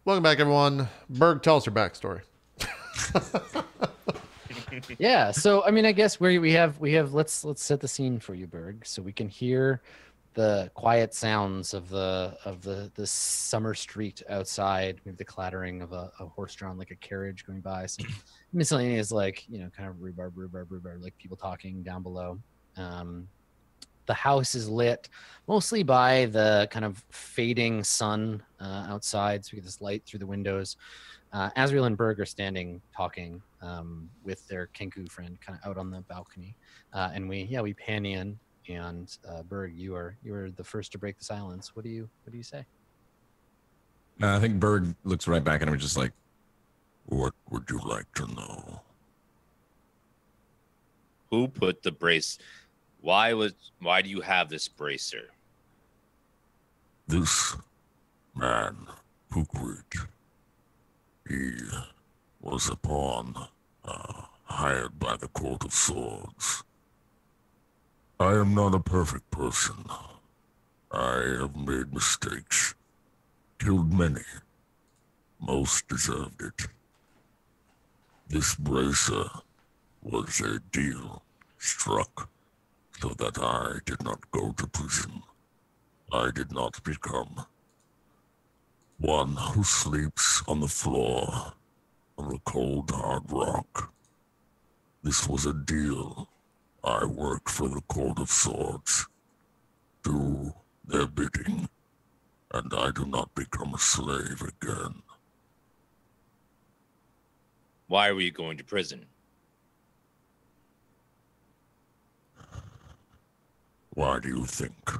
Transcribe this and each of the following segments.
Welcome back, everyone. Berg, tell us your backstory. Yeah, so I mean, I guess we have let's set the scene for you, Berg, so we can hear the quiet sounds of the summer street outside, maybe the clattering of a horse-drawn like a carriage going by, some miscellaneous like kind of rhubarb, like people talking down below. The house is lit mostly by the kind of fading sun outside, so we get this light through the windows. Asriel and Berg are standing talking with their Kenku friend kind of out on the balcony. And we pan in, and Berg, you are the first to break the silence. What do you say? I think Berg looks right back at him and just like, what would you like to know? Who put the brace? Why do you have this bracer? This man, Pukrit, he was a pawn hired by the Court of Swords. I am not a perfect person. I have made mistakes, killed many. Most deserved it. This bracer was a deal struck so that I did not go to prison. I did not become one who sleeps on the floor on the cold, hard rock. This was a deal. I worked for the Court of Swords, do their bidding, and I do not become a slave again. Why were you going to prison? Why do you think?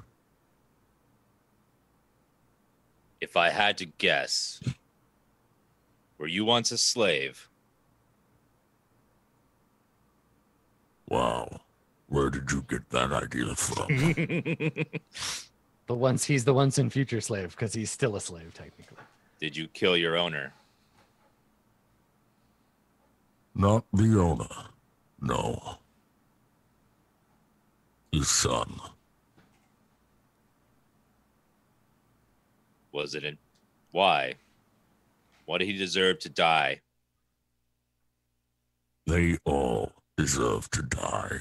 If I had to guess, were you once a slave? Wow. Where did you get that idea from? He's the once and future slave, because he's still a slave technically. Did you kill your owner? Not the owner. No. His son. Was it why? Why did he deserve to die? They all deserve to die.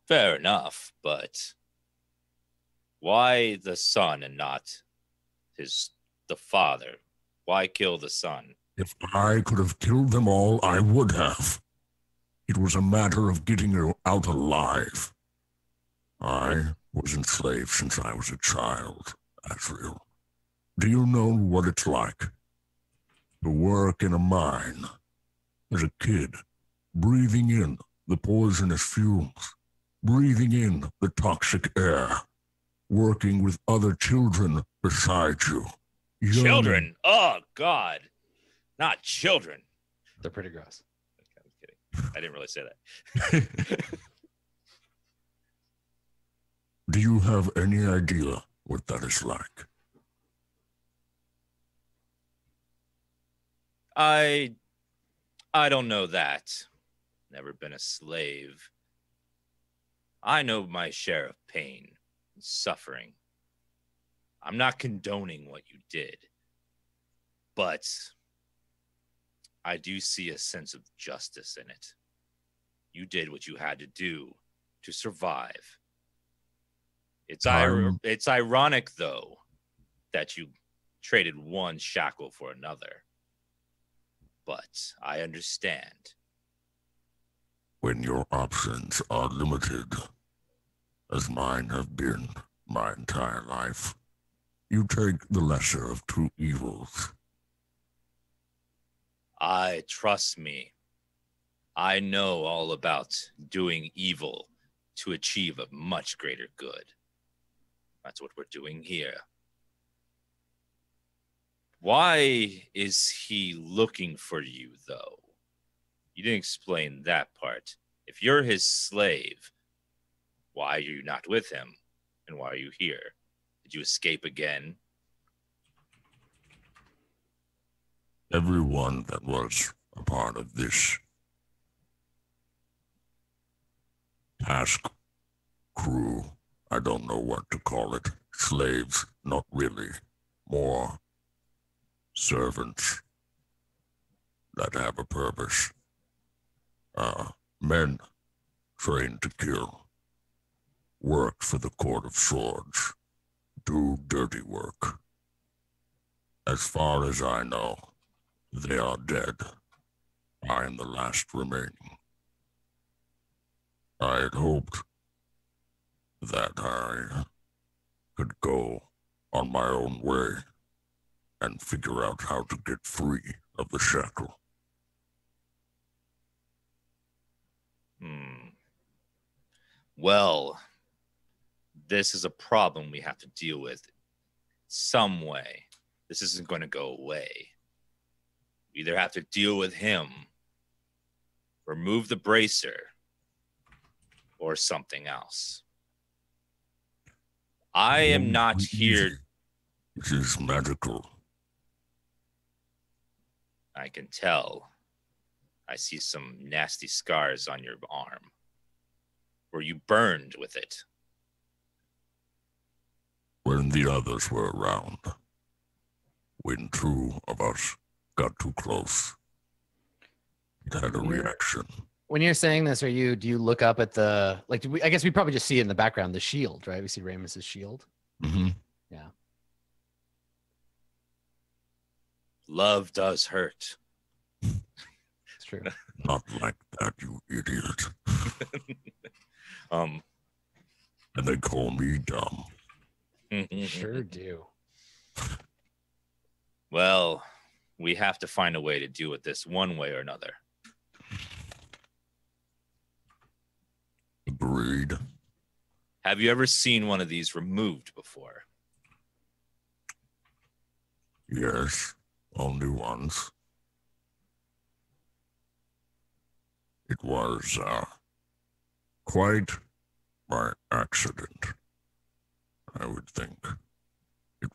Fair enough, but why the son and not the father? Why kill the son? If I could have killed them all, I would have. It was a matter of getting her out alive. I was enslaved since I was a child, Asriel. Do you know what it's like to work in a mine as a kid, breathing in the poisonous fumes, breathing in the toxic air, working with other children beside you? Children? Oh, God. Not children. They're pretty gross. Okay, I'm kidding. I didn't really say that. Do you have any idea what that is like? I don't know that. Never been a slave. I know my share of pain and suffering. I'm not condoning what you did, but I do see a sense of justice in it. You did what you had to do to survive. It's ironic, though, that you traded one shackle for another. But I understand. When your options are limited, as mine have been my entire life, you take the lesser of two evils. Trust me. I know all about doing evil to achieve a much greater good. That's what we're doing here. Why is he looking for you, though? You didn't explain that part. If you're his slave, why are you not with him? And why are you here? Did you escape again? Everyone that was a part of this task crew, I don't know what to call it, slaves, not really. More servants that have a purpose. Men trained to kill, work for the Court of Swords, do dirty work. As far as I know, they are dead. I am the last remaining. I had hoped that I could go on my own way and figure out how to get free of the shackle. Well, this is a problem we have to deal with some way. This isn't going to go away. We either have to deal with him, remove the bracer, or something else. I am not here. It is magical. I can tell. I see some nasty scars on your arm. Were you burned with it? When the others were around, when two of us got too close, it had a reaction. When you're saying this, do you look up at the, like, I guess we probably just see it in the background, the shield, right? We see Ramus's shield. Mm-hmm. Yeah. Love does hurt. It's true. Not like that, you idiot. And they call me dumb. Sure do. Well, we have to find a way to deal with this one way or another. Agreed. Have you ever seen one of these removed before? Yes, only once. It was, quite by accident, I would think. It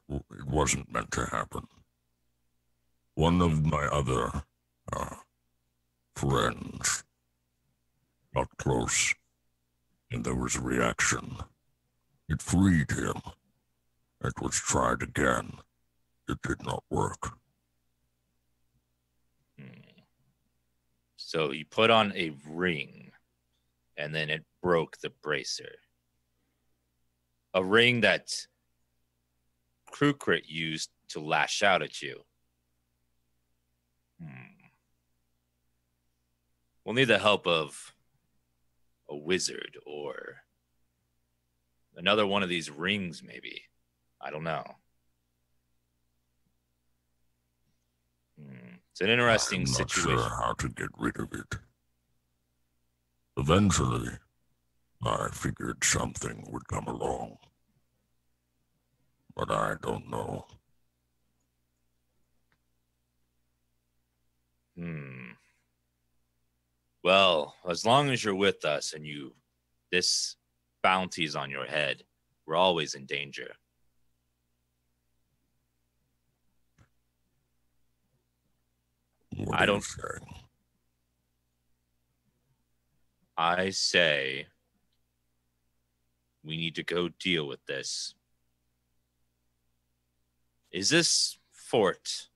wasn't meant to happen. One of my other, friends got close, and there was a reaction. It freed him. It was tried again. It did not work. So he put on a ring, and then it broke the bracer. A ring that Krukrit used to lash out at you. We'll need the help of a wizard or another one of these rings, maybe. I don't know. It's an interesting situation. I'm not sure how to get rid of it. Eventually, I figured something would come along. But I don't know. Well, as long as you're with us and this bounty's on your head, we're always in danger. What are you saying? I say we need to go deal with this. Is this fort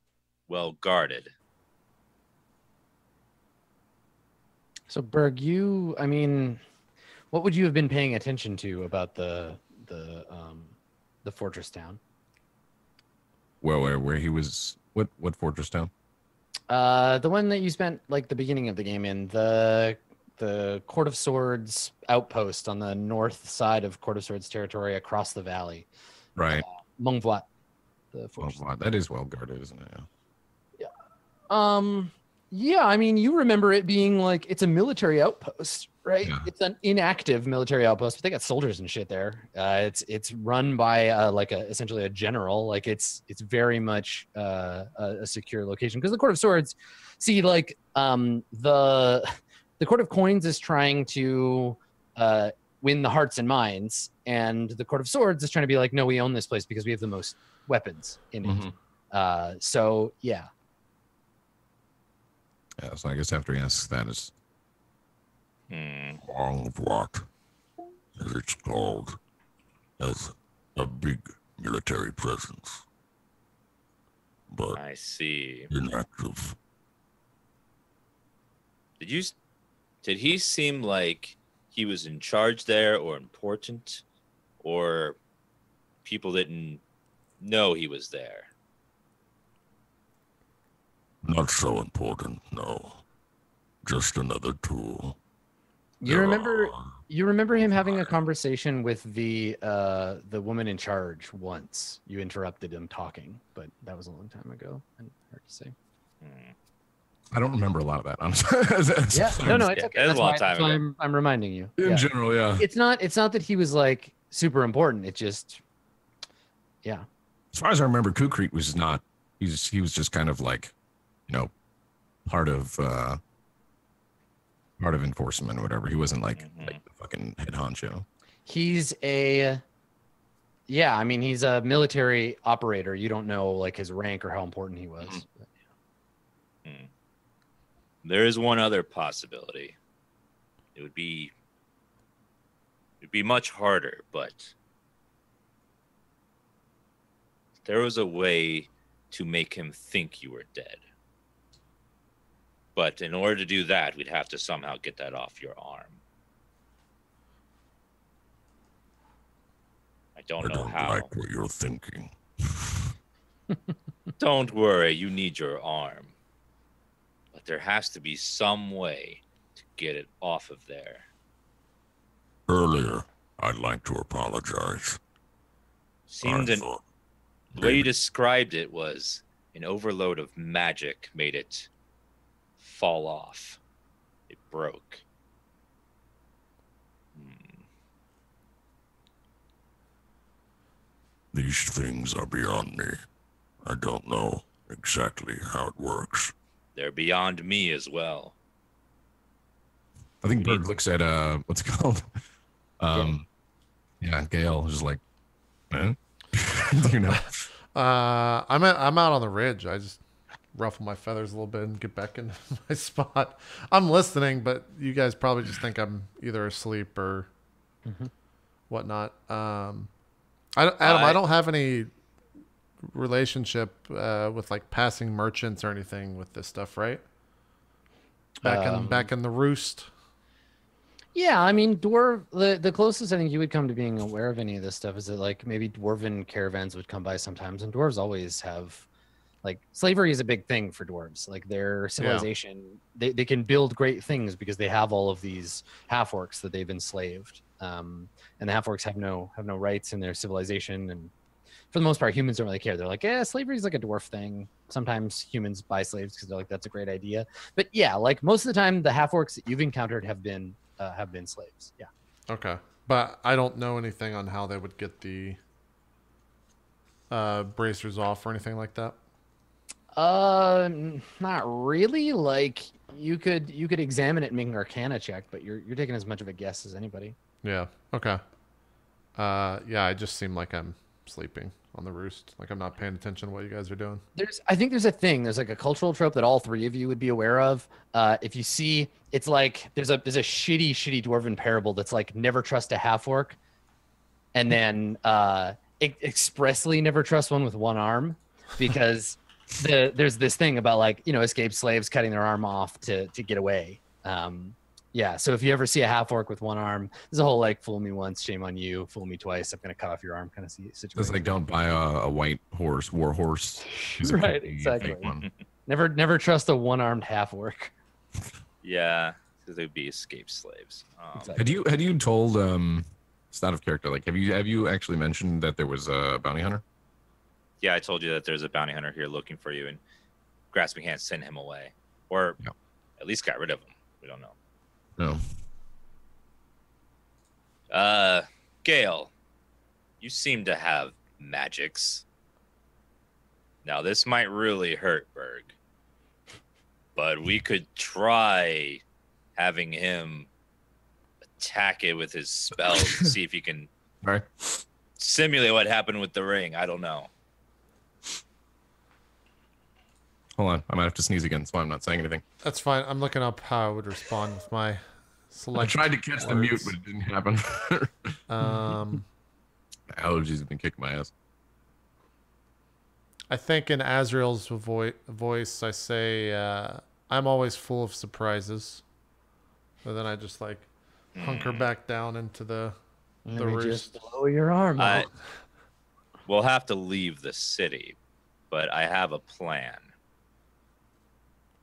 well guarded? So Berg, what would you have been paying attention to about the fortress town? Well, where he was, what fortress town? The one that you spent like the beginning of the game in, the Court of Swords outpost on the north side of Court of Swords territory across the valley. Right. Mongvoit. The fortress. Mongvoit. That is well guarded, isn't it? Yeah. Yeah, I mean, you remember it being like, it's a military outpost, right? Yeah. It's an inactive military outpost, but they got soldiers and shit there. It's run by essentially a general. Like it's very much a secure location, because the Court of Swords, see, like the Court of Coins is trying to win the hearts and minds, and the Court of Swords is trying to be like, no, we own this place because we have the most weapons in it. So yeah. Yeah, so I guess after he asks that, it's Mongvoit, as it's called, has a big military presence, but I see. inactive. Did he seem like he was in charge there or important, or people didn't know he was there? Not so important, no. Just another tool. You remember him having a conversation with the woman in charge once. You interrupted him talking, but that was a long time ago, and hard to say. I don't remember a lot of that, honestly. Yeah, no, it's okay. It was a long time ago. I'm reminding you. In Yeah. general, yeah. It's not that he was like super important. It just, yeah. As far as I remember, Kukrit was not. He was just kind of like, you know, part of enforcement or whatever. He wasn't like the fucking head honcho. He's he's a military operator. You don't know like his rank or how important he was. There is one other possibility. It'd be much harder, but there was a way to make him think you were dead. But in order to do that, we'd have to somehow get that off your arm. I don't know how. Like what you're thinking. Don't worry, you need your arm. But there has to be some way to get it off of there. Earlier, I'd like to apologize. The way you described it was an overload of magic made it fall off. It broke. These things are beyond me. I don't know exactly how it works. They're beyond me as well. I think Berg looks at what's it called? Yeah, Gale is like, eh? You know. I'm out on the ridge. I just ruffle my feathers a little bit and get back into my spot. I'm listening, but you guys probably just think I'm either asleep or whatnot. Adam, I don't have any relationship with like passing merchants or anything with this stuff, right? Back in the roost. Yeah, I mean, the closest I think you would come to being aware of any of this stuff is that like maybe dwarven caravans would come by sometimes, and dwarves always have, like, slavery is a big thing for dwarves. Like their civilization, they can build great things because they have all of these half-orcs that they've enslaved, and the half-orcs have no rights in their civilization, and for the most part, humans don't really care. They're like, yeah, slavery is like a dwarf thing. Sometimes humans buy slaves because they're like, that's a great idea. But yeah, like most of the time, the half-orcs that you've encountered have been slaves. Yeah. Okay, but I don't know anything on how they would get the bracers off or anything like that. Not really. Like you could examine it and make an Arcana check, but you're taking as much of a guess as anybody. Yeah. Okay. Yeah, I just seem like I'm sleeping on the roost. Like I'm not paying attention to what you guys are doing. I think there's a thing. There's like a cultural trope that all three of you would be aware of. If you see, it's like there's a shitty dwarven parable that's like never trust a half orc, and then expressly never trust one with one arm, because there's this thing about like, you know, escaped slaves cutting their arm off to get away. Yeah, so if you ever see a half orc with one arm, there's a whole like fool me once, shame on you, fool me twice, I'm gonna cut off your arm kind of situation. It's like don't buy a white horse, war horse. Right, exactly. Never trust a one-armed half orc. Yeah, because they'd be escaped slaves. Exactly. Had you told it's out of character, like have you actually mentioned that there was a bounty hunter? Yeah, I told you that there's a bounty hunter here looking for you, and Grasping Hand sent him away, or at least got rid of him. We don't know. No. Gale, you seem to have magics. Now, this might really hurt Berg, but we could try having him attack it with his spells and see if he can simulate what happened with the ring. I don't know. Hold on, I might have to sneeze again. That's why I'm not saying anything. That's fine. I'm looking up how I would respond with my select. I tried to catch the mute, but it didn't happen. Allergies have been kicking my ass. I think in Azrael's voice, I say, I'm always full of surprises. But then I just like hunker back down into the Let me roost. just blow your arm out. We'll have to leave the city, but I have a plan.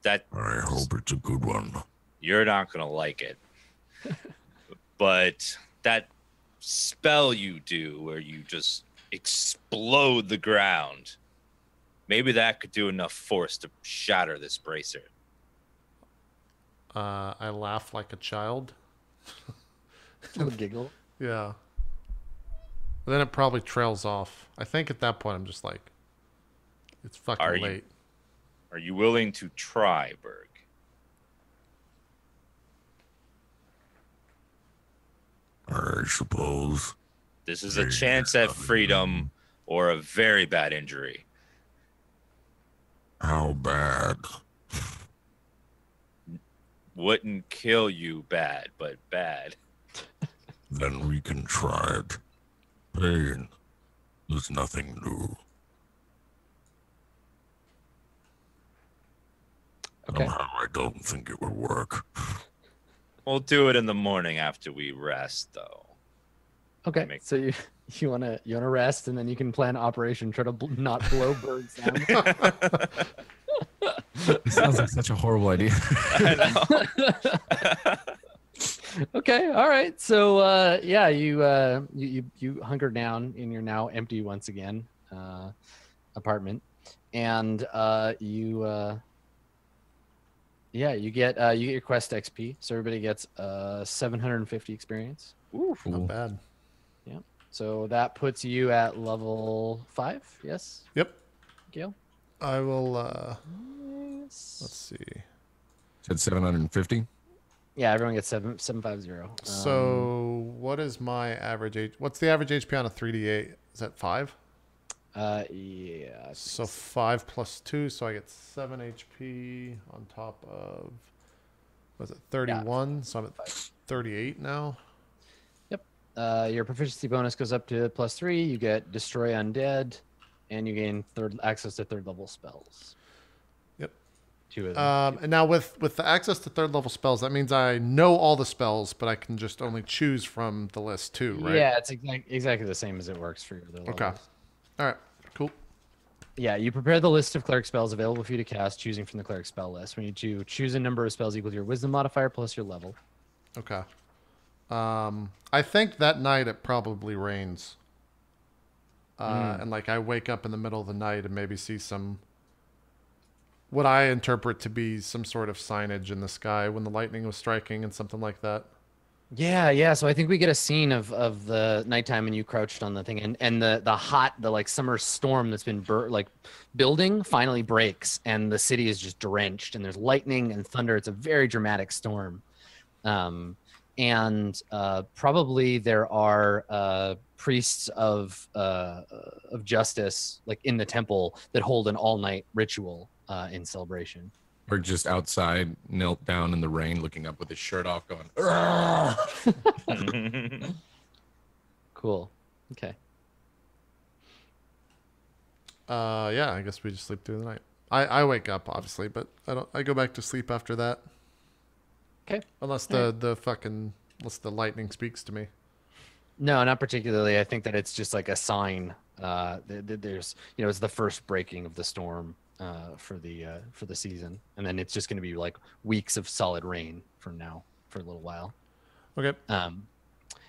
That I hope it's a good one. you're not going to like it. But that spell you do where you just explode the ground, maybe that could do enough force to shatter this bracer. I laugh like a child. Little giggle. Yeah. Then it probably trails off. I think at that point I'm just like, it's fucking late. Are you willing to try, Berg? I suppose. This is a chance at freedom or a very bad injury. How bad? Wouldn't kill you bad, but bad. Then we can try it. Pain is nothing new. Okay. Somehow I don't think it will work. We'll do it in the morning after we rest, though. Okay. So you wanna rest, and then you can plan Operation try to not blow birds down. It sounds like such a horrible idea. I know. Okay. All right. So yeah, you hunker down in your now empty once again apartment, and you get your quest XP. So everybody gets 750 experience. Ooh, not bad. Yeah. So that puts you at level 5. Yes. Yep. Gil. I will. Yes. Let's see. Said 750. Yeah, everyone gets 750. So what is my average H? What's the average HP on a 3d8? Is that 5? Yeah. So 5 plus 2, so I get 7 HP on top of, was it 31? Yeah. So I'm at 38 now. Yep. Your proficiency bonus goes up to +3. You get Destroy Undead, and you gain access to 3rd level spells. Yep. 2 of them. And now with the access to 3rd level spells, that means I know all the spells, but I can just only choose from the list too, right? Yeah, it's exactly the same as it works for your other levels. Okay. All right. Cool. Yeah, you prepare the list of cleric spells available for you to cast, choosing from the cleric spell list. We need to choose a number of spells equal to your wisdom modifier plus your level. Okay. I think that night it probably rains. And like I wake up in the middle of the night and maybe see what I interpret to be some sort of signage in the sky when the lightning was striking and something like that. Yeah. So I think we get a scene of the nighttime and you crouched on the thing, and the like summer storm that's been building finally breaks, and the city is just drenched, and there's lightning and thunder. It's a very dramatic storm, and probably there are priests of justice like in the temple that hold an all-night ritual in celebration. Or just outside, knelt down in the rain, looking up with his shirt off, going, Cool. Okay. Yeah, I guess we just sleep through the night. I wake up obviously, but I go back to sleep after that. Okay. Unless the lightning speaks to me. No, not particularly. I think that it's just like a sign. There's, it's the first breaking of the storm for the season, and then it's just going to be like weeks of solid rain from now for a little while. Okay.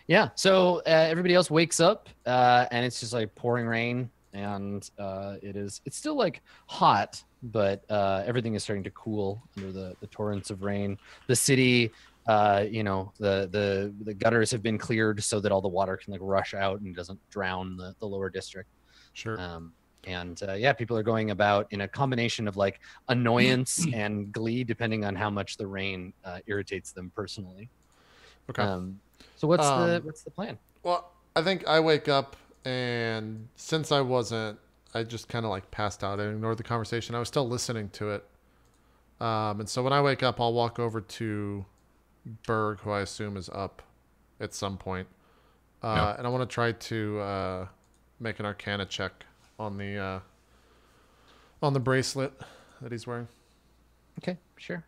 Yeah. So everybody else wakes up, and it's just like pouring rain, and it's still like hot, but everything is starting to cool under the torrents of rain. The city, the gutters have been cleared so that all the water can like rush out and doesn't drown the lower district. Sure. People are going about in a combination of like annoyance and glee, depending on how much the rain irritates them personally. Okay. So what's the plan? Well, I think I wake up, and since I just kind of like passed out and ignored the conversation. I was still listening to it. And so when I wake up, I'll walk over to Berg, who I assume is up at some point. And I want to try to make an Arcana check on the on the bracelet that he's wearing. Okay, sure.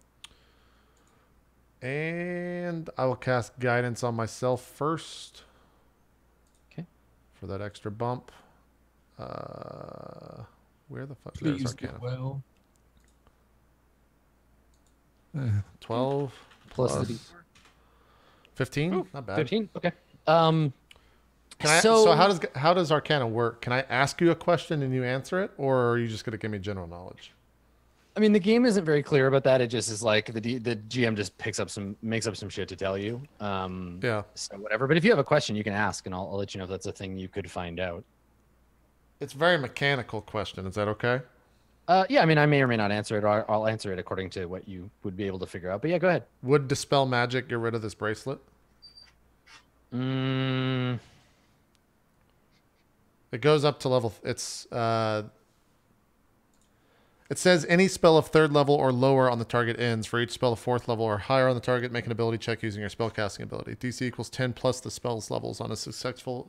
And I will cast guidance on myself first. Okay. For that extra bump. Where the fuck? Please There's do Arcana. well. 12 Plus the plus 15. Ooh, Not bad. 15. Okay. Can I, so so how does Arcana work? Can I ask you a question and you answer it, or are you just going to give me general knowledge? I mean, the game isn't very clear about that. It just is like the GM just makes up some shit to tell you. Yeah. So whatever. But if you have a question, you can ask, and I'll let you know if that's a thing you could find out. It's a very mechanical question. Is that okay? Yeah. I mean, I may or may not answer it, or I'll answer it according to what you would be able to figure out. But yeah, go ahead. Would Dispel Magic get rid of this bracelet? It goes up to level. It says any spell of 3rd level or lower on the target ends. For each spell of 4th level or higher on the target, make an ability check using your spellcasting ability. DC equals 10 plus the spell's levels on a successful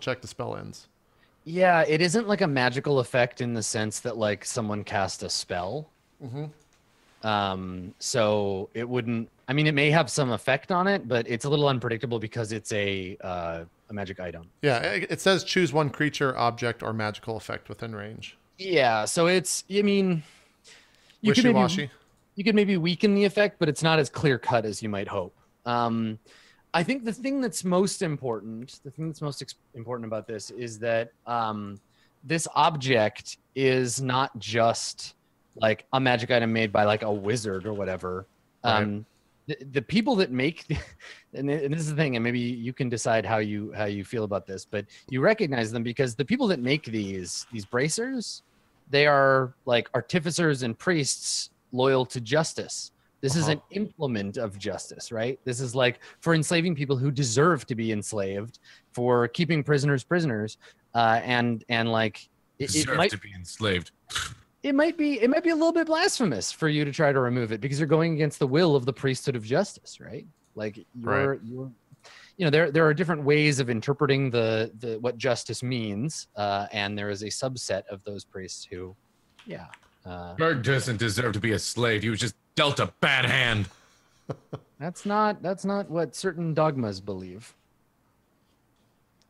check. The spell ends. Yeah, it isn't like a magical effect in the sense that like someone cast a spell. So it wouldn't. I mean, it may have some effect on it, but it's a little unpredictable because it's a magic item. Yeah, it says choose one creature, object, or magical effect within range. Yeah, so it's. I mean, you Wishy-washy. could maybe weaken the effect, but it's not as clear cut as you might hope. I think the thing that's most important, about this is that this object is not just like a magic item made by like a wizard or whatever. Right. The people that make, and this is the thing, and maybe you can decide how you feel about this, but you recognize them because the people that make these bracers, they are like artificers and priests loyal to justice. This is an implement of justice, right? This is like for enslaving people who deserve to be enslaved, for keeping prisoners, and like it might to be enslaved. It might be a little bit blasphemous for you to try to remove it because you're going against the will of the priesthood of justice, right? Like you're there are different ways of interpreting the what justice means, and there is a subset of those priests who, Berg doesn't deserve to be a slave. He was just dealt a bad hand. that's not what certain dogmas believe.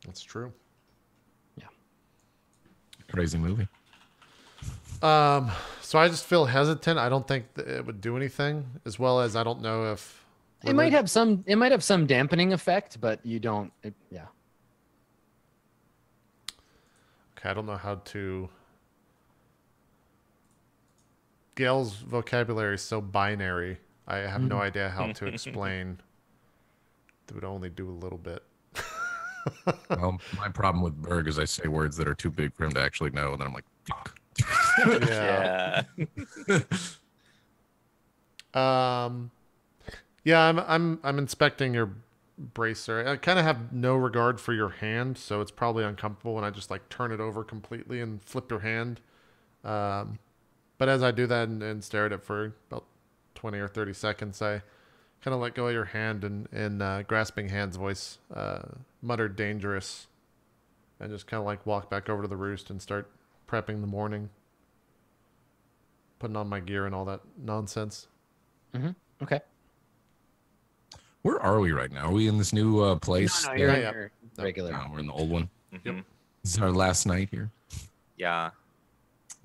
That's true. Yeah. Crazy movie. So I just feel hesitant. I don't think that it would do anything, as well as I don't know if it might have some dampening effect, but you don't. Yeah. Okay, I don't know how to. Gail's vocabulary is so binary. I have no idea how to explain. It would only do a little bit. Well, my problem with Berg is I say words that are too big for him to actually know, and then I'm like, fuck. Yeah. I'm inspecting your bracer. I kind of have no regard for your hand, so it's probably uncomfortable when I just like turn it over completely and flip your hand. But as I do that and stare at it for about 20 or 30 seconds, I kind of let go of your hand and in grasping hand's voice, muttered dangerous, and just kind of like walk back over to the roost and start prepping the morning, putting on my gear and all that nonsense. Okay. Where are we right now? Are we in this new place? No, you're regular. No, we're in the old one. Yep. This is our last night here. Yeah.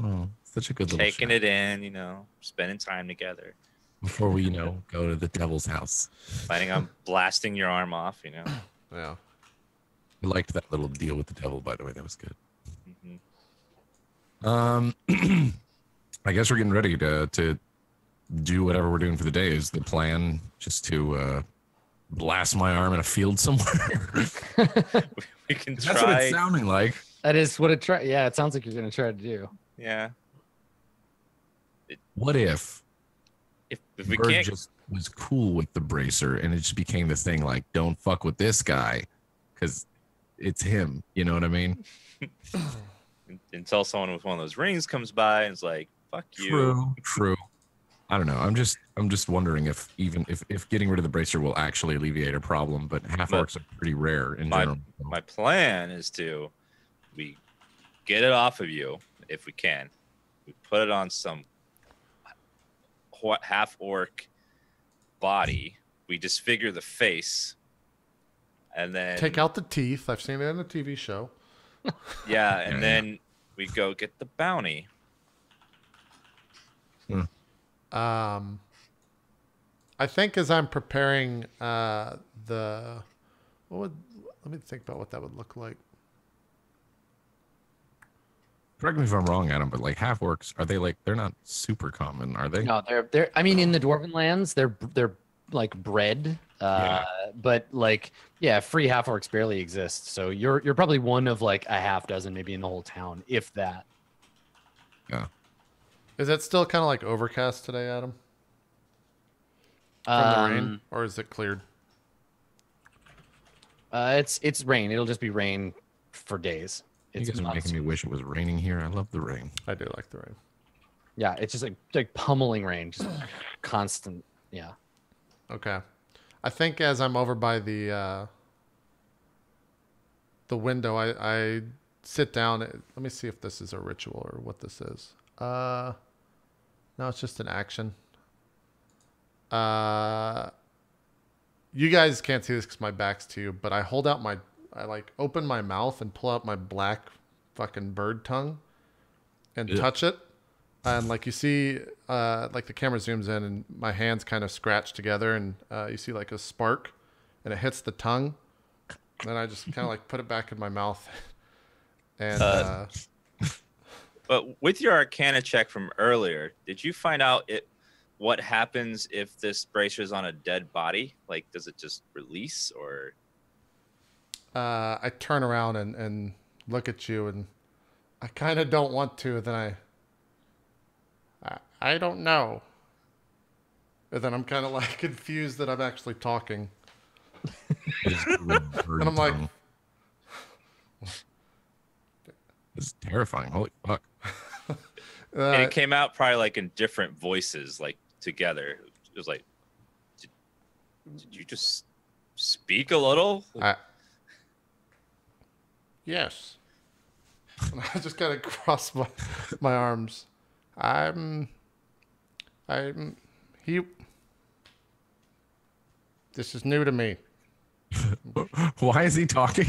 Oh, such a good little Taking show. it in, spending time together. Before we, go to the devil's house. Planning on blasting your arm off, Yeah. I liked that little deal with the devil, by the way. That was good. Mm-hmm. I guess we're getting ready to do whatever we're doing for the day. Is the plan just to blast my arm in a field somewhere? We can try. That's what it's sounding like. That is what it Yeah, it sounds like you're gonna try to do. Yeah. What if we Bird can't just was cool with the bracer and it just became the thing like, don't fuck with this guy because it's him. You know what I mean? until someone with one of those rings comes by and is like, fuck you. True. I don't know. I'm just wondering if getting rid of the bracer will actually alleviate a problem, but half orcs are pretty rare in general. My plan is we get it off of you if we can. We put it on some half orc body. We disfigure the face, and then Take out the teeth. I've seen it in a TV show. yeah, and then we go get the bounty. I think as I'm preparing let me think about what that would look like. Correct me if I'm wrong, Adam, but like half orcs, are they like they're not super common, are they? No, they're. I mean, in the Dwarven lands, they're like bred. But like, yeah, free half orcs barely exist. So you're probably one of like a half dozen, maybe in the whole town, if that. Yeah. Is it still kind of like overcast today, Adam? From the rain, or is it cleared? It's rain. It'll just be rain for days. You guys are making me wish it was raining here. I love the rain. I do like the rain. Yeah, it's just like pummeling rain, just constant. Yeah. Okay. I think as I'm over by the window, I sit down. Let me see if this is a ritual or what this is. No, it's just an action. You guys can't see this because my back's to you, but I hold out I like open my mouth and pull out my black fucking bird tongue and touch it. And like you see, like the camera zooms in and my hands kind of scratch together and you see like a spark and it hits the tongue. And then I just kind of like put it back in my mouth. And but with your Arcana check from earlier, did you find out what happens if this bracer is on a dead body? Like, does it just release or? I turn around and look at you, and I kind of don't want to. Then I don't know. And then I'm kind of like confused that I'm actually talking. And I'm like, it's terrifying. Holy fuck. And it came out probably like in different voices, like together. It was like, did you just speak a little? Yes. And I just kind of cross my arms. This is new to me. Why is he talking?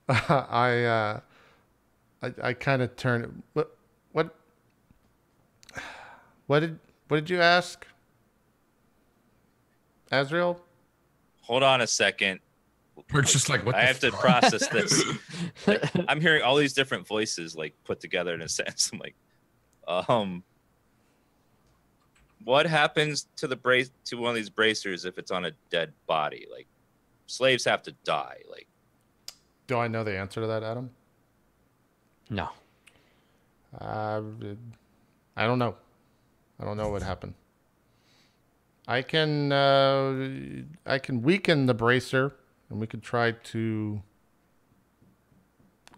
I kind of turn. What did you ask, Azrael? Hold on a second. We're just like, what I the have to process this. Like, I'm hearing all these different voices like put together in a sense. I'm like, what happens to to one of these bracers if it's on a dead body? Like, slaves have to die. Like, do I know the answer to that, Adam? No. I don't know. I don't know what happened. I can weaken the bracer, and we could try to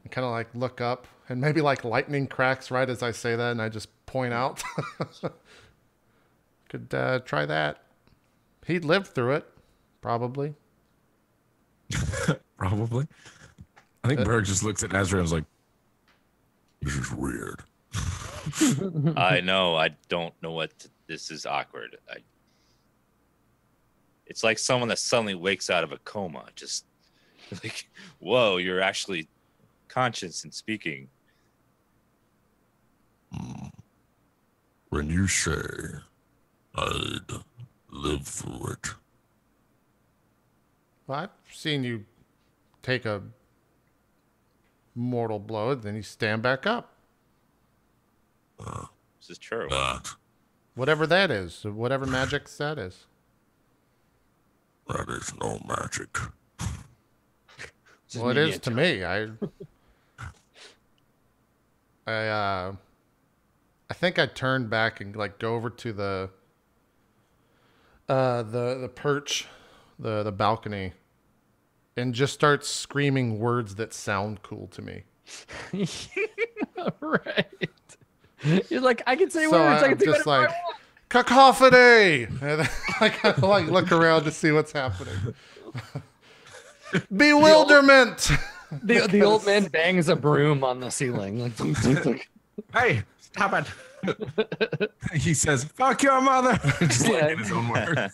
kind of like look up, and maybe like lightning cracks right as I say that, and I just point out. Could try that. He'd lived through it, probably. Probably. I think Berg just looks at Azrael and is like, this is weird. I know. I don't know this is awkward. It's like someone that suddenly wakes out of a coma. Just like, whoa, you're actually conscious and speaking. When you say I'd live through it, Well, I've seen you take a mortal blow, and then you stand back up. This is true. Whatever that is, whatever magic that is. That is no magic. Well, it is to me. I think I turned back and like go over to the perch, the balcony, and just start screaming words that sound cool to me. Right. You're like, I can say words. I can say just whatever like I want. cacophony, and then I kind of like look around to see what's happening. Bewilderment. The old man bangs a broom on the ceiling. Like, Hey, stop it. He says, fuck your mother. Just like in his own words.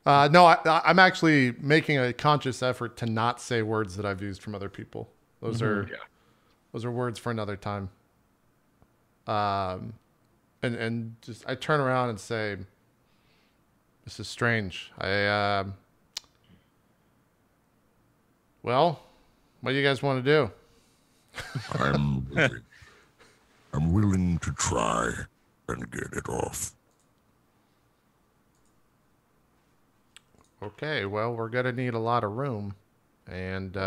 No, I'm actually making a conscious effort to not say words that I've used from other people. Those are words for another time. And just I turn around and say, "This is strange. Well, what do you guys want to do?" I'm willing to try and get it off. Okay, well, we're gonna need a lot of room, and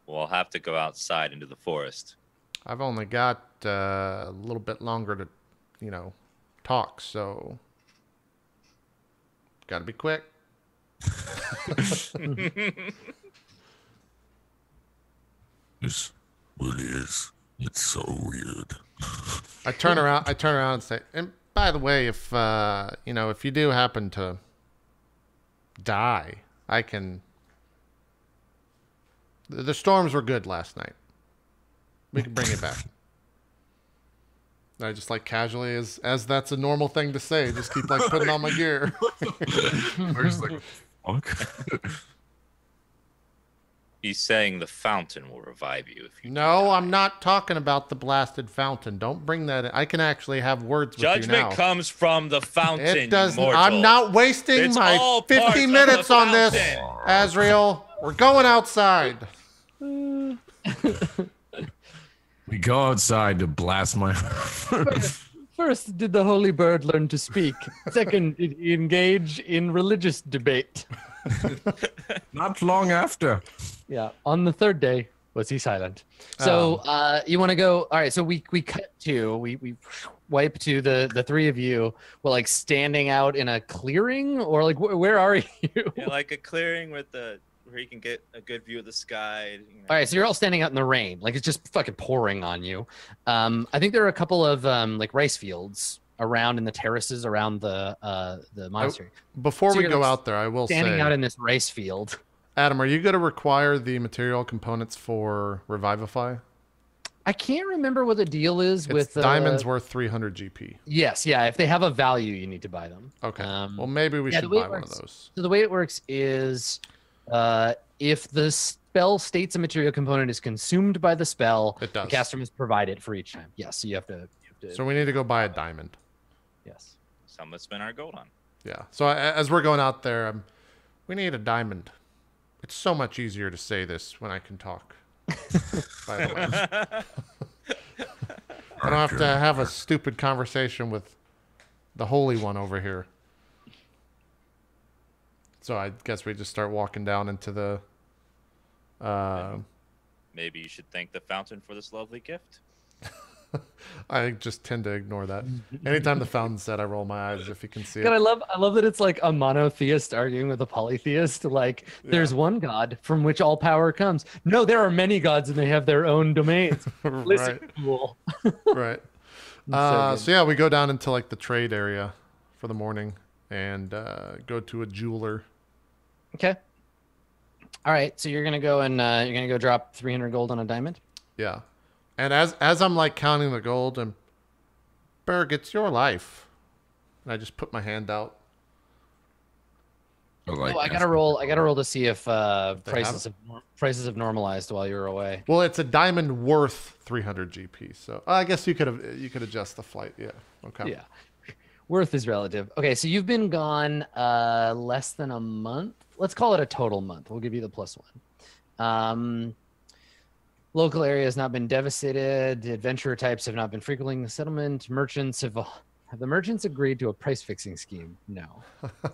We'll have to go outside into the forest. I've only got a little bit longer to, talk, so gotta be quick. This really is. It's so weird. I turn around and say, and by the way, if if you do happen to die, I can. The storms were good last night. We can bring it back. I just like casually, as that's a normal thing to say, just keep like putting on my gear. We're just like, fuck. He's saying the fountain will revive you if you No, I'm not talking about the blasted fountain. Don't bring that in. I can actually have words with you now. Judgment comes from the fountain. It doesn't. Mortal. I'm not wasting It's my all 50 part of minutes the on this, fountain. Azrael. We're going outside. We go outside to blast my. first, did the holy bird learn to speak? Second, did he engage in religious debate? Not long after. Yeah. On the third day, was he silent? So you want to go? All right. So we cut to we wipe to the three of you. Well, like standing out in a clearing, or like where are you? Yeah, like a clearing where you can get a good view of the sky. All right, so you're all standing out in the rain, like it's just fucking pouring on you. I think there are a couple of like rice fields around in the terraces around the monastery. Before So we you're, go like, out there, I will standing say, out in this rice field. Adam, are you going to require the material components for Revivify? I can't remember what the deal is with diamonds worth 300 GP. Yes, yeah. If they have a value, you need to buy them. Okay. Well, maybe we should buy one of those. So the way it works is, if the spell states a material component is consumed by the spell, It does. the caster must provide it for each time. Yes, so you have to. So we need to go buy a diamond. Yes. Some let's spend our gold on. Yeah. So as we're going out there, we need a diamond. It's so much easier to say this when I can talk. By the way. I don't have to have a stupid conversation with the Holy One over here. So I guess we just start walking down into the... Maybe you should thank the fountain for this lovely gift. I just tend to ignore that. Anytime the fountain's set, I roll my eyes if you can see it. God, I love that it's like a monotheist arguing with a polytheist. Like, there's one God from which all power comes. No, there are many gods and they have their own domains. Listen, cool. Right. So yeah, we go down into like the trade area for the morning and go to a jeweler. Okay. All right. So you're gonna go and you're gonna go drop 300 gold on a diamond. Yeah. And as I'm like counting the gold, and Berg, it's your life. And I just put my hand out. I gotta roll to see if prices have normalized while you're away. Well, it's a diamond worth 300 GP. So I guess you could adjust the flight. Yeah. Okay. Yeah. Worth is relative. Okay, so you've been gone less than a month. Let's call it a total month. We'll give you the +1. Local area has not been devastated. Adventurer types have not been frequenting the settlement. Merchants have the merchants agreed to a price fixing scheme? No,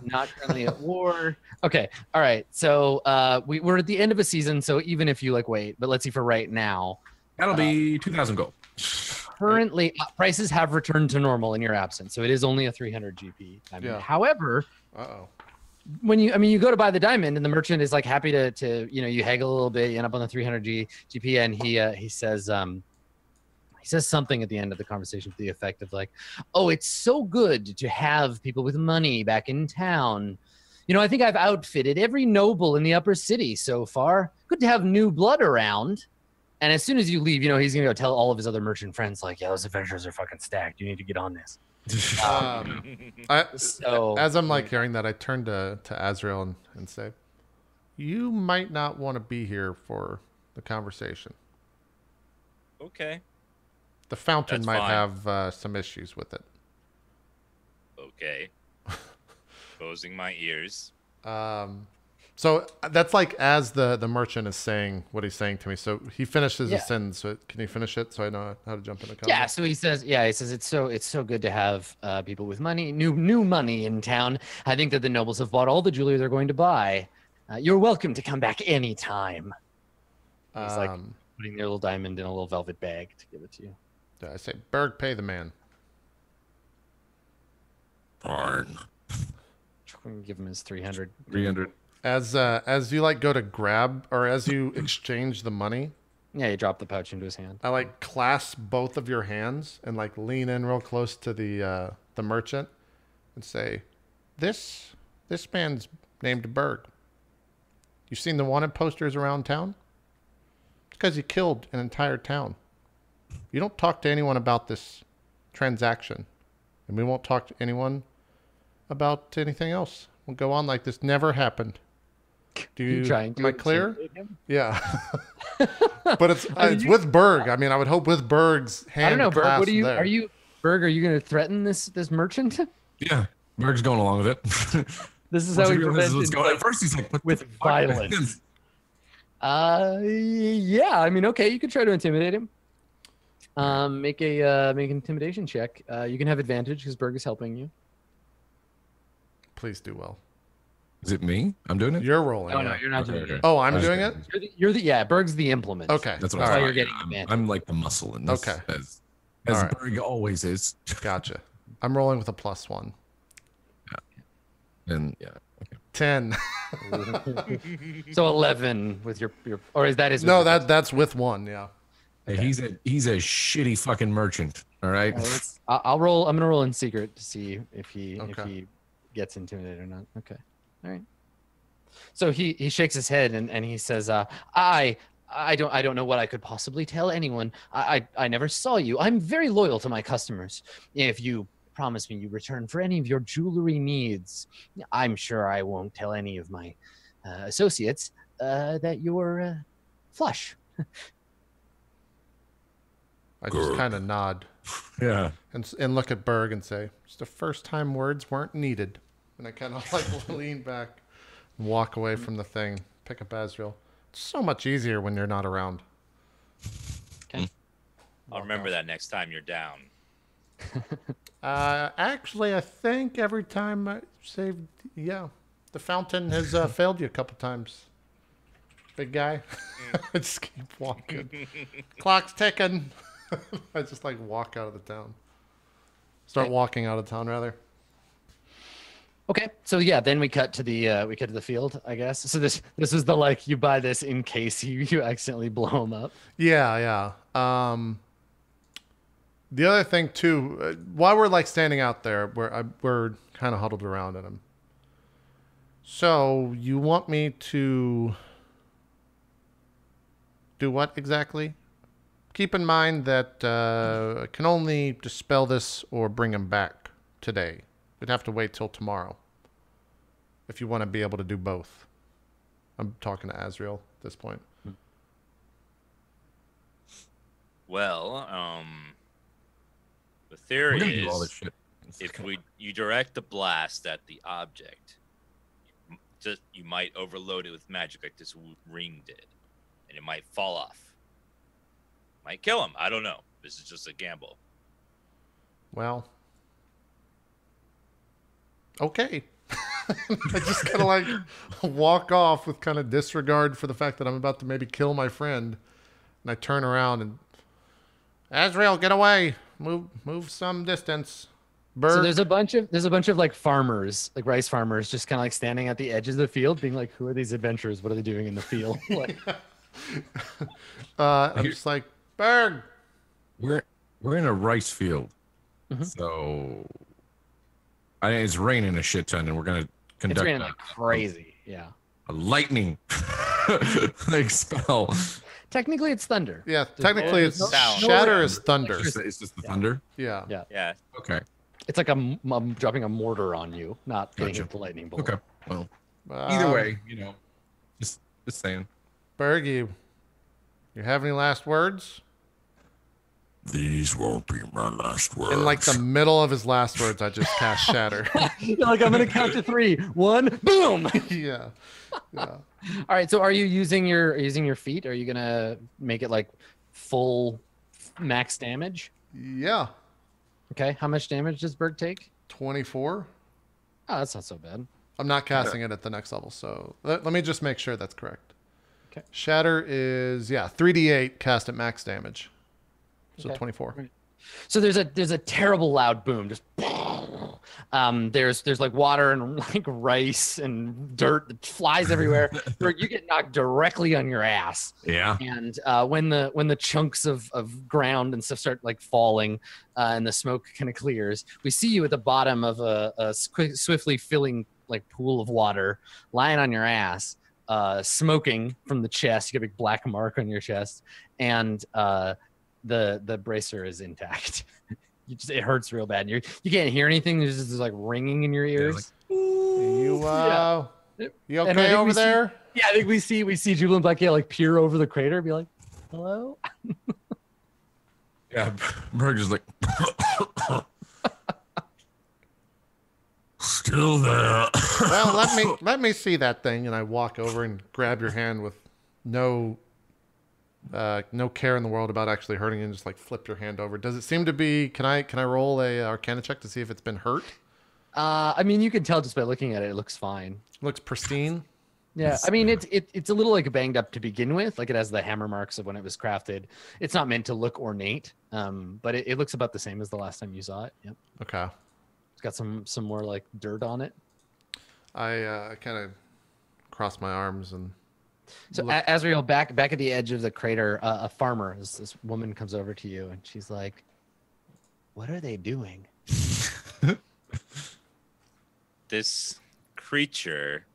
not currently at war. Okay, all right. So we're at the end of a season. So even if you like wait, but let's see for right now. That'll be 2,000 gold. Currently, prices have returned to normal in your absence, so it is only a 300 GP. Yeah. However, Uh-oh. when you go to buy the diamond and the merchant is like happy to you haggle a little bit, you end up on the 300 GP, and he says something at the end of the conversation to the effect of like, oh, it's so good to have people with money back in town. I think I've outfitted every noble in the upper city so far. Good to have new blood around. And as soon as you leave, you know, he's gonna go tell all of his other merchant friends, like, "Yeah, those adventurers are fucking stacked. You need to get on this." So As I'm like hearing that, I turn to Azrael and say, "You might not want to be here for the conversation. Okay. The fountain That's might fine. have some issues with it." Okay. Closing my ears. So that's like as the merchant is saying what he's saying to me. So he finishes Yeah. the sentence. So can you finish it so I know how to jump in the convo? yeah, so he says it's so good to have people with money, new money in town. I think that the nobles have bought all the jewelry they're going to buy. You're welcome to come back anytime. He's like putting their little diamond in a little velvet bag to give it to you. I say, Berg, pay the man. Fine. Give him his 300. 300. As you like go to grab or as you exchange the money, Yeah, you drop the pouch into his hand. I like clasp both of your hands and like lean in real close to the merchant and say, This man's named Berg. You seen the wanted posters around town? It's because he killed an entire town. You don't talk to anyone about this transaction, and we won't talk to anyone about anything else. We'll go on like this never happened. Do you? trying to Am I clear? intimidate him? Yeah. But it's with Berg. I mean, I would hope with Berg's hand. I don't know, Berg. What clasped are you, Berg? Are you going to threaten this merchant? Yeah, Berg's going along with it. This is Once how he he realizes prevents what's going on. At first, he's like, what with the fuck? violence. Yeah. I mean, okay, you could try to intimidate him. Make an intimidation check. You can have advantage because Berg is helping you. Please do well. Is it me? I'm doing it? You're rolling. Oh no, yeah. you're not Okay, doing okay. it. Oh, I'm doing it. You're the yeah. Berg's the implement. Okay. That's what All I right. thought. you're getting I'm, advantage. I'm like the muscle in this. Okay. As All right. Berg always is. Gotcha. I'm rolling with a +1. And yeah. Okay. 10. So 11 with your or is that his? No, that's with 1. Yeah. Hey, he's a shitty fucking merchant. All right. I'll roll. I'm gonna roll in secret to see if he Okay. gets intimidated or not. Okay. All right. So he shakes his head and he says, I don't know what I could possibly tell anyone. I never saw you. I'm very loyal to my customers. If you promise me you return for any of your jewelry needs, I'm sure I won't tell any of my associates that you're flush. I just Good. kind of nod Yeah. and look at Berg and say, "It's the first time words weren't needed." And I kind of like lean back and walk away from the thing. Pick up Azrael. It's so much easier when you're not around. Okay. I'll remember that next time you're down. Actually, I think every time I saved, yeah, the fountain has failed you a couple times. Big guy. I just keep walking. Clock's ticking. I just like walk out of the town. Start walking out of town rather. Okay, so yeah, then we cut to the field, I guess. So this is the like you buy this in case you accidentally blow him up. Yeah. The other thing too, while we're like standing out there, we're kind of huddled around at him. So you want me to do what exactly? Keep in mind that I can only dispel this or bring him back today. We'd have to wait till tomorrow if you want to be able to do both. I'm talking to Azrael at this point. Well, the We're theory gonna do all this is shit. if you direct the blast at the object, you might overload it with magic like this ring did, and it might fall off. Might kill him. I don't know. This is just a gamble. Well, okay. I just kind of like walk off with kind of disregard for the fact that I'm about to maybe kill my friend. And I turn around and, Azrael, get away. Move some distance. Bird. So there's a bunch of like farmers, like rice farmers, just kind of like standing at the edges of the field, being like, "Who are these adventurers? What are they doing in the field?" Like, I'm just like, Berg. We're in a rice field, so it's raining a shit ton, and we're gonna it's conduct raining like crazy. Yeah. a lightning like spell. Technically, it's thunder. Yeah, technically there's it's no- shatter is thunder. It's just the thunder. Yeah. Yeah. Yeah. Okay. It's like I'm dropping a mortar on you, not getting Gotcha. hit with the lightning bolt. Okay. Well, either Um, way, just saying. Berg, you have any last words? These won't be my last words. In like the middle of his last words, I just cast shatter. You're like, I'm gonna count to 3. 1, boom. Yeah. Yeah. All right. So, are you using your feet? Are you gonna make it like full max damage? Yeah. Okay. How much damage does Berg take? 24. Oh, that's not so bad. I'm not casting it at the next level, so let me just make sure that's correct. Okay. Shatter is 3d8 cast at max damage. So Okay. 24. Right. So there's a terrible loud boom. Just there's like water and like rice and dirt that flies everywhere. Berg, you get knocked directly on your ass. Yeah. And when the chunks of ground and stuff start like falling and the smoke kind of clears, we see you at the bottom of a swiftly filling like pool of water, lying on your ass, smoking from the chest. You get a big black mark on your chest, and the bracer is intact. It hurts real bad. You can't hear anything. There's just like ringing in your ears. You you And I okay think over we see- there? Yeah, I think we see Jubilant Black Gale like peer over the crater and be like, hello? Yeah. Berg is like, Still there. Well, let me see that thing, and I walk over and grab your hand with no care in the world about actually hurting you, and just like flip your hand over. Does it seem to be? Can I roll a Arcana check to see if it's been hurt? I mean, you can tell just by looking at it. It looks fine. Looks pristine. Yeah, I mean, it's a little like banged up to begin with. Like it has the hammer marks of when it was crafted. It's not meant to look ornate, but it looks about the same as the last time you saw it. Yep. Okay. It's got some more like dirt on it. I kind of cross my arms and. So look- Azrael, back at the edge of the crater, a farmer, this woman comes over to you and she's like, "What are they doing?" This creature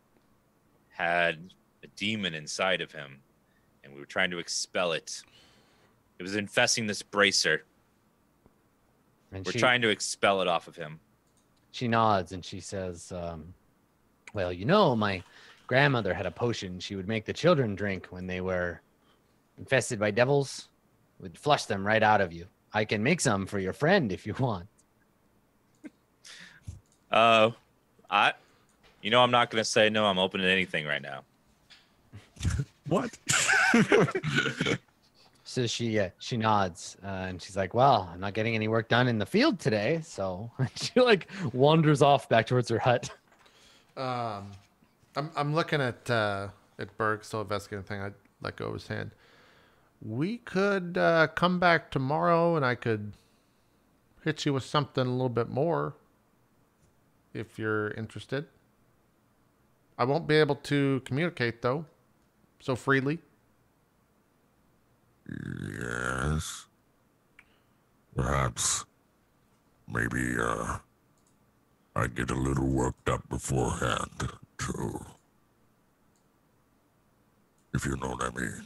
had a demon inside of him, and we were trying to expel it. It was infesting this bracer. And We're trying to expel it off of him. She nods and she says, well, you know, my grandmother had a potion she would make the children drink when they were infested by devils. Would flush them right out of you. I can make some for your friend if you want. I'm not going to say no. I'm open to anything right now. what? So she nods and she's like, well, I'm not getting any work done in the field today. So she like wanders off back towards her hut. I'm looking at Berg still investigating the thing. I let go of his hand. We could come back tomorrow, and I could hit you with something a little bit more if you're interested. I won't be able to communicate though, so freely. Yes. Perhaps. Maybe, I get a little worked up beforehand, too. If you know what I mean.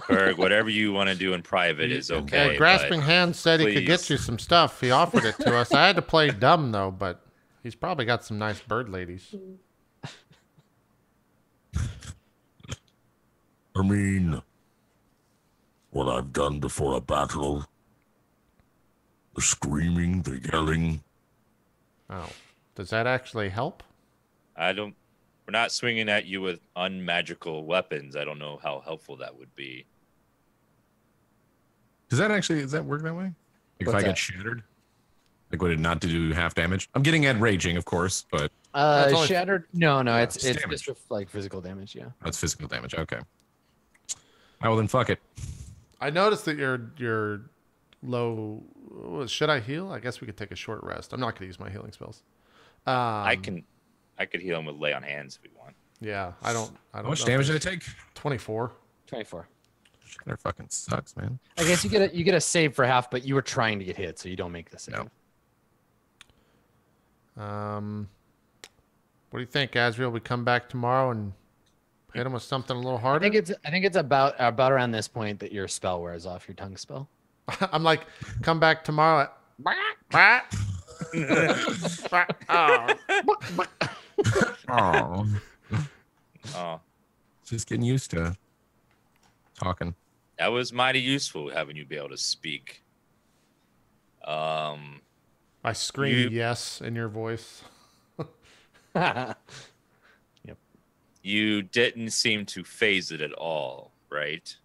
Berg, whatever you want to do in private is okay. Grasping but Hand said he could get please. you some stuff. He offered it to us. I had to play dumb though, but he's probably got some nice bird ladies. I mean, what I've done before a battle, the screaming, the yelling, Oh, does that actually help? We're not swinging at you with unmagical weapons. I don't know how helpful that would be. Does that work that way? Like if What's I that? get shattered? Like would it not do half damage? I'm getting at raging, of course, but That's only- Shattered? No, it's just damage. just with, like physical damage. Yeah. that's physical damage. Okay. Well then fuck it. I noticed that you're low. Should I heal? I guess we could take a short rest. I'm not going to use my healing spells. I could heal him with lay on hands if we want. Yeah, I don't. How much damage did I take? 24. 24. That fucking sucks, man. I guess you get a save for half, but you were trying to get hit, so you don't make the save. No. What do you think, Azrael? We come back tomorrow and Hit him with something a little I harder. think it's about around this point that your spell wears off, your tongue spell. I'm like, come back tomorrow. Oh, Oh, just getting used to talking. that was mighty useful having you be able to speak. I scream You- yes in your voice. You didn't seem to phase it at all, right?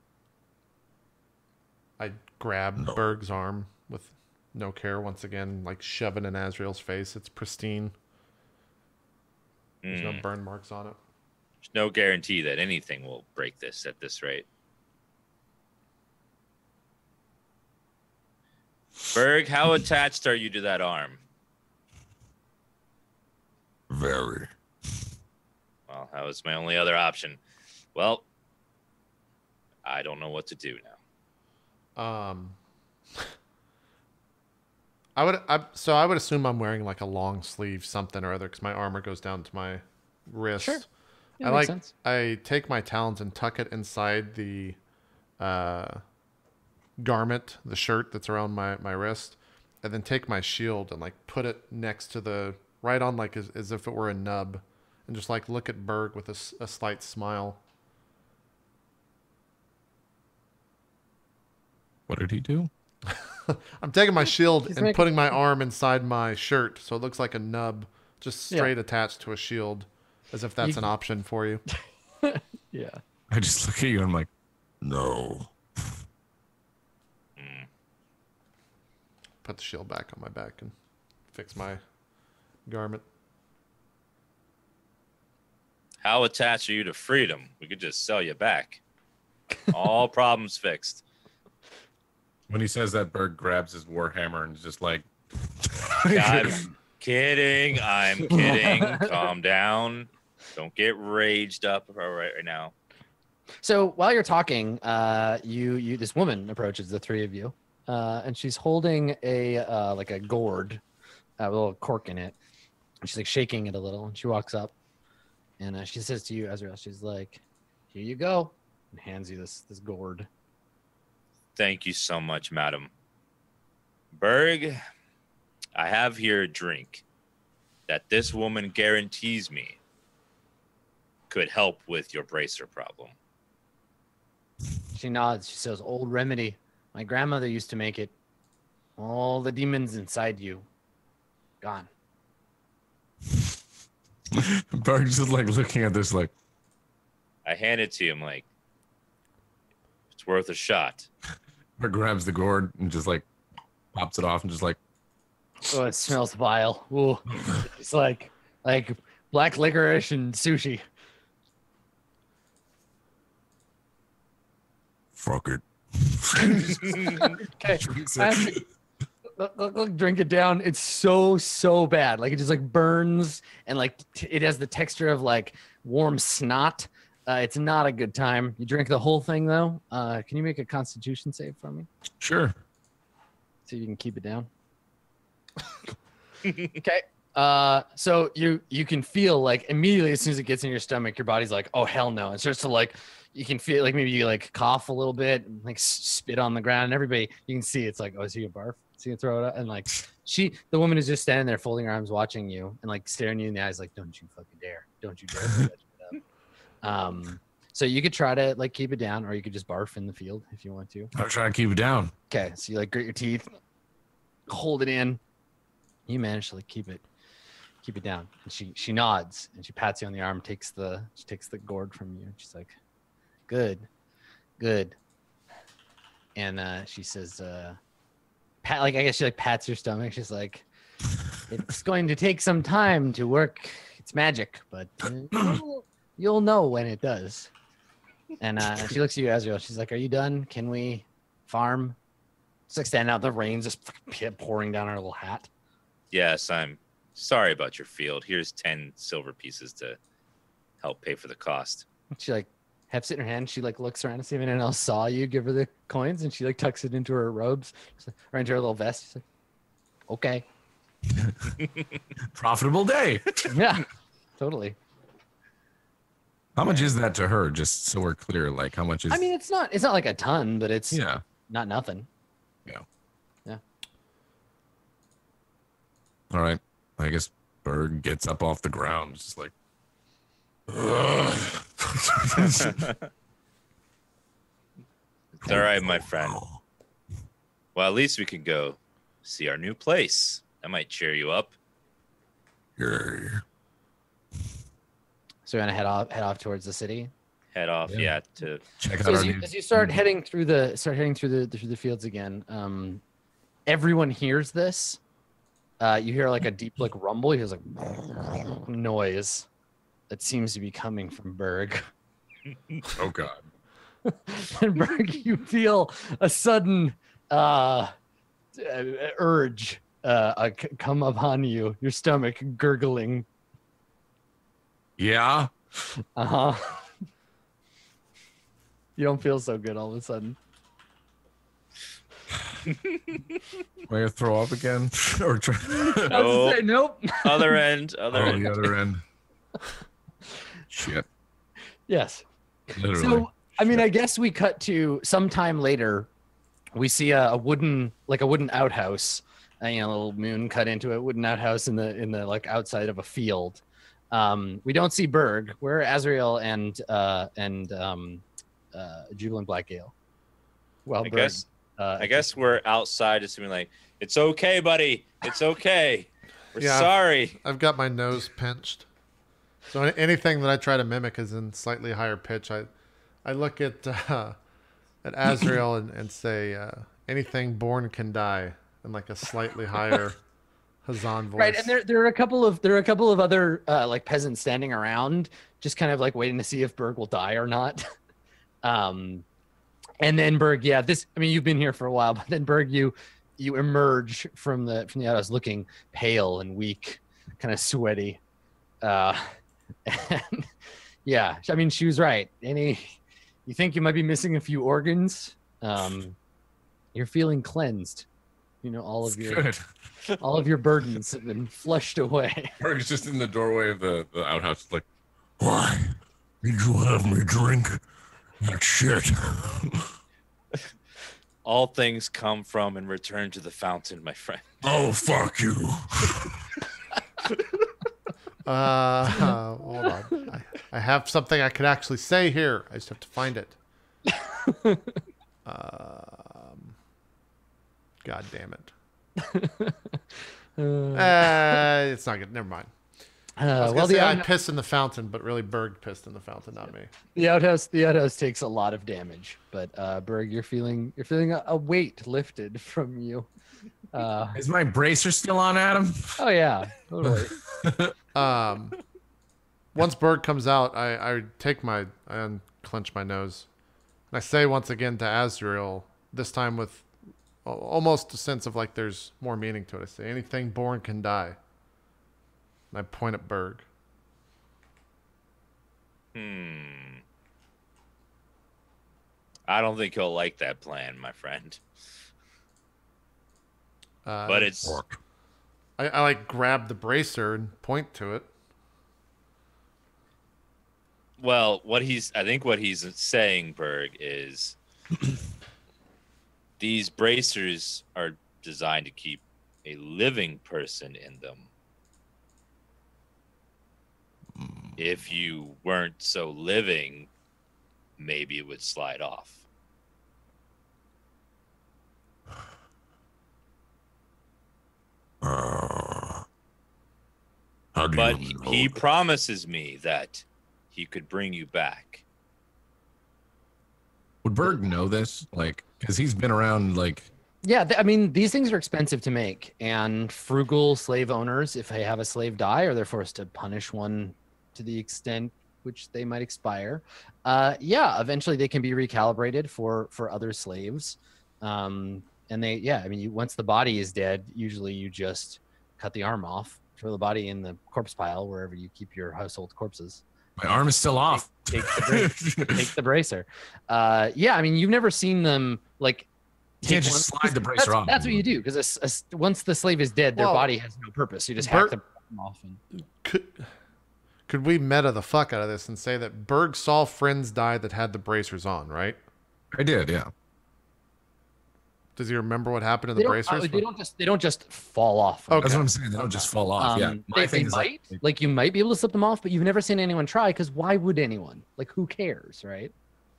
I grab No. Berg's arm with no care once again, like shove it in Azrael's face. It's pristine. There's no Mm. burn marks on it. There's no guarantee that anything will break this at this rate. Berg, how attached are you to that arm? Very. Well, that was my only other option. Well, I don't know what to do now. I would assume I'm wearing like a long sleeve something or other because my armor goes down to my wrist. Sure. Yeah, I makes like sense. I take my talons and tuck it inside the garment, the shirt that's around my wrist, and then take my shield and like put it next to the right on like as if it were a nub, and just like look at Berg with a slight smile. What did he do? I'm taking my shield He's and making- putting my arm inside my shirt so it looks like a nub, just Yeah. straight attached to a shield, as if that's You- an option for you. Yeah. I just look at you and I'm like, No. Mm. Put the shield back on my back and fix my garment. How attached are you to freedom? We could just sell you back. All problems fixed. when he says that, Berg grabs his warhammer and is just like, I'm kidding. I'm kidding. Calm down. Don't get raged up right now. So while you're talking, this woman approaches the three of you, and she's holding a like a gourd, with a little cork in it. And she's like shaking it a little, and she walks up, and she says to you, Azrael, she's like, "Here you go," and hands you this gourd. Thank you so much, madam. Berg, I have here a drink that this woman guarantees me could help with your bracer problem. She nods. She says, "Old remedy. My grandmother used to make it. All the demons inside you, gone." Berg's just like looking at this like, I hand it to him like, it's worth a shot. Berg grabs the gourd and just like pops it off and just like, Oh, it smells vile. Ooh. It's like black licorice and sushi. Fuck it. Okay. Actually, look, drink it down. It's so bad. Like it just like burns and like it has the texture of like warm snot. It's not a good time. You drink the whole thing though. Can you make a Constitution save for me? sure. See if you can keep it down. Okay. So you can feel like immediately as soon as it gets in your stomach, your body's like, oh hell no. It starts to like, you can feel like maybe you like cough a little bit, and, like spit on the ground. And everybody, you can see it's like, oh, is he a barf? Is he gonna throw it out? And like the woman is just standing there folding her arms, watching you and like staring you in the eyes, like, don't you fucking dare, don't you dare. Touch it up. So you could try to like keep it down, or you could just barf in the field if you want to. I'm trying to keep it down. Okay, so you like grit your teeth, hold it in. You manage to like keep it down. And she nods and she pats you on the arm, takes the gourd from you. She's like, good. And she says, pat, like I guess she like pats your stomach. She's like, it's going to take some time to work. It's magic, but you'll know when it does. And she looks at you, Azrael. She's like, are you done? Can we farm? It's like standing out. The rain's just pouring down her little hat. Yes, I'm sorry about your field. Here's 10 silver pieces to help pay for the cost. She like hefts it in her hand. She like looks around to see if anyone else saw you give her the coins, and she like tucks it into her robes or into her little vest. She's like, okay. Profitable day. Yeah, totally. How much is that to her? Just so we're clear, like how much is? I mean, it's not like a ton, but it's yeah, not nothing. yeah. Yeah. All right. I guess Berg gets up off the ground, just like. It's all right, my friend. Well, at least we can go see our new place. That might cheer you up. Yay. So we're gonna head off towards the city. Head off, Yeah. to Check So out as our you, new. as you start heading through the fields again, everyone hears this. You hear like a deep like rumble. You hear like noise that seems to be coming from Berg. Oh God. And Berg, you feel a sudden urge come upon you. Your stomach gurgling. Yeah. Uh-huh. You don't feel so good all of a sudden. Am I gonna throw up again? Or try? I was say, nope. other end. Oh, the other end. Shit. Yes. Literally. So, I mean, I guess we cut to sometime later. We see a wooden outhouse, a little moon cut into it, wooden outhouse in the like outside of a field. We don't see Berg. We're Azrael and Jubilant Blackgale. Well, I guess we're outside assuming like, it's okay, buddy. It's okay. We're Yeah. sorry. I've got my nose pinched. So anything that I try to mimic is in slightly higher pitch. I look at Azrael and say, anything born can die, in like a slightly higher Hazan voice. Right, and there are a couple of other like peasants standing around, just kind of like waiting to see if Berg will die or not. And then Berg, yeah, you've been here for a while, but then Berg, you emerge from the outhouse looking pale and weak, kind of sweaty. And yeah, I mean, she was right. You think you might be missing a few organs? You're feeling cleansed. All of your burdens have been flushed away. Berg's just in the doorway of the outhouse, like, Why did you have me drink that shit? All things come from and return to the fountain, my friend. Oh, fuck you. Hold on. I have something I could actually say here. I just have to find it. God damn it. It's not good. Never mind. I pissed in the fountain, but really Berg pissed in the fountain, not me. The outhouse takes a lot of damage, but Berg, you're feeling a weight lifted from you. is my bracer still on, Adam? Oh yeah, totally. Once Berg comes out, I unclench my nose. And I say once again to Azrael, this time with almost a sense of like there's more meaning to it. I say, anything born can die. And I point at Berg. I don't think he'll like that plan, my friend. But it's... I like grab the bracer and point to it. Well, I think what he's saying, Berg, is these bracers are designed to keep a living person in them. If you weren't so living, maybe it would slide off. How do But you know he that? promises me that he could bring you back. Would Berg know this? Like, because he's been around, like... Yeah, I mean, these things are expensive to make, and frugal slave owners, if they have a slave die or they're forced to punish one to the extent which they might expire, eventually they can be recalibrated for other slaves. And once the body is dead, usually you just cut the arm off, throw the body in the corpse pile wherever you keep your household corpses. My arm is still off. Take the bracer. I mean, you've never seen them like. You can't just slide the bracer off. That's what you do, because once the slave is dead, their body has no purpose. You just hack the arm off. could we meta the fuck out of this and say that Berg saw friends die that had the bracers on, right? I did, yeah. Does he remember what happened to the bracers? They don't just fall off. Okay. That's what I'm saying. They don't just fall off. Yeah. They might. Like you might be able to slip them off, but you've never seen anyone try because why would anyone? Like who cares, right?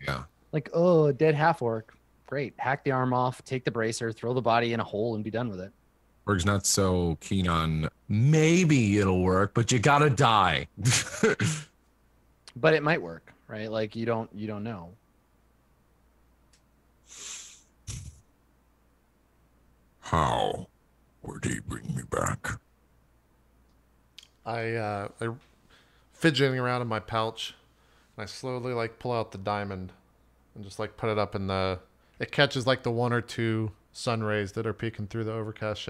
Yeah. Like, oh, a dead half orc. Great. Hack the arm off, take the bracer, throw the body in a hole and be done with it. Berg's not so keen on maybe it'll work, but you gotta die. But it might work, right? Like you don't know. How would he bring me back? I fidgeting around in my pouch, and I slowly like pull out the diamond, and just like put it up in the. It catches like the 1 or 2 sun rays that are peeking through the overcast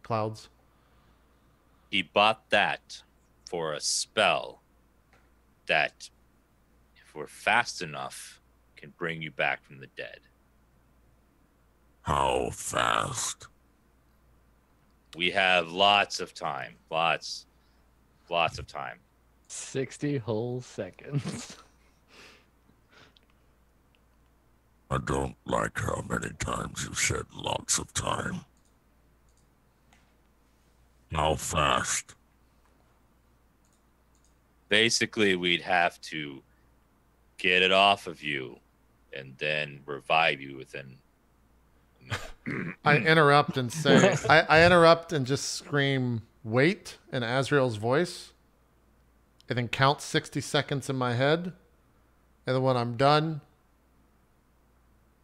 clouds. He bought that for a spell that, if we're fast enough, can bring you back from the dead. How fast? We have lots of time. Lots of time. 60 whole seconds. I don't like how many times you said lots of time. How fast? Basically, we'd have to get it off of you and then revive you within. I interrupt and say, I interrupt and just scream, wait, in Azrael's voice, and then count 60 seconds in my head. And then when I'm done,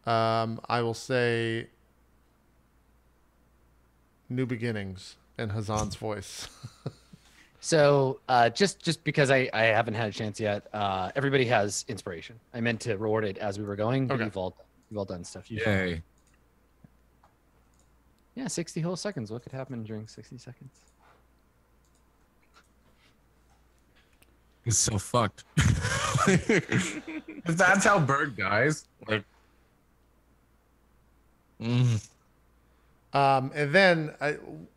I will say, new beginnings in Hazan's voice. So just because I haven't had a chance yet, everybody has inspiration. I meant to reward it as we were going, but Okay. you've all done stuff. Yay. Yeah, 60 whole seconds. What could happen during 60 seconds? He's so fucked. If that's how Berg dies. Like, And then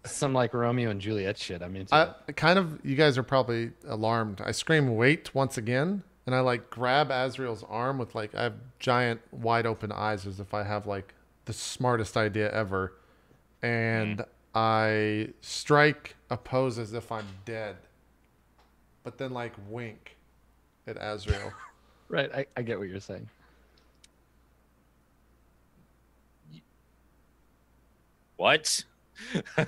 Some like Romeo and Juliet shit. I mean, I kind of, you guys are probably alarmed. I scream, wait, once again. And I like grab Azrael's arm with like, I have giant wide open eyes as if I have like the smartest idea ever. And I strike a pose as if I'm dead, but then like wink at Azrael. right. I get what you're saying. What?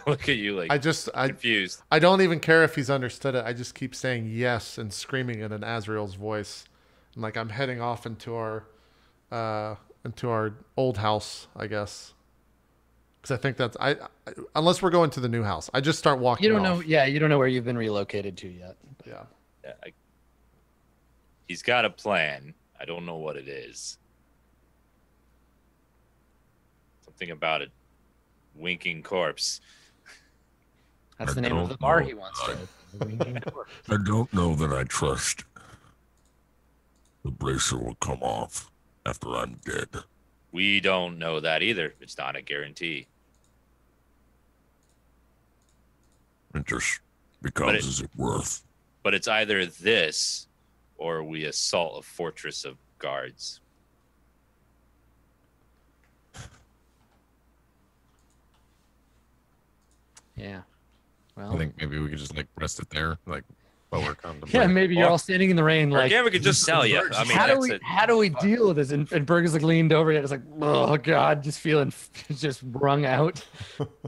Look at you like confused. I don't even care if he's understood it. I just keep saying yes and screaming it in Azrael's voice. And like I'm heading off into our old house, I guess. Because I think that's unless we're going to the new house. I just start walking. You don't off. know. Yeah, you don't know where you've been relocated to yet. Yeah. Yeah, he's got a plan. I don't know what it is. Something about a winking corpse. That's the I name of don't the bar know. he wants to. The Winking Corpse. I don't know that I trust the bracer will come off after I'm dead. We don't know that either. It's not a guarantee. It just becomes is it worth? But it's either this or we assault a fortress of guards. Yeah. Well. I think maybe we could just like rest it there, like while we're contemplating. Yeah, maybe you're all standing in the rain, Or like. again, we could just sell you. I mean, How do we deal with this? And Berg is like leaned over it. It's like, oh god, just feeling just wrung out.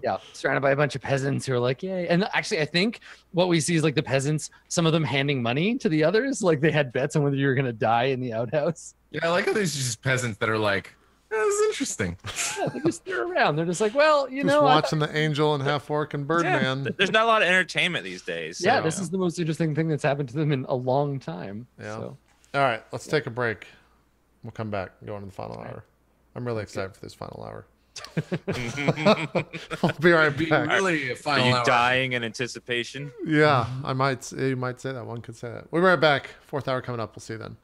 Yeah, surrounded by a bunch of peasants who are like, yay. And actually, I think what we see is like the peasants, some of them handing money to the others, like they had bets on whether you were gonna die in the outhouse. Yeah, I like how there's just peasants that are like, this is interesting. Yeah, they're around. They're just like, well, you Just know, watching the Angel and Half Orc and Birdman. Yeah, there's not a lot of entertainment these days. yeah, so- this is the most interesting thing that's happened to them in a long time. Yeah. So. All right, let's take a break. We'll come back and go into the final hour. I'm really excited for this final hour. I'll be right back. Really a Are final you hour. dying in anticipation? Yeah, you might say that. One could say that. We'll be right back. 4th hour coming up. We'll see you then.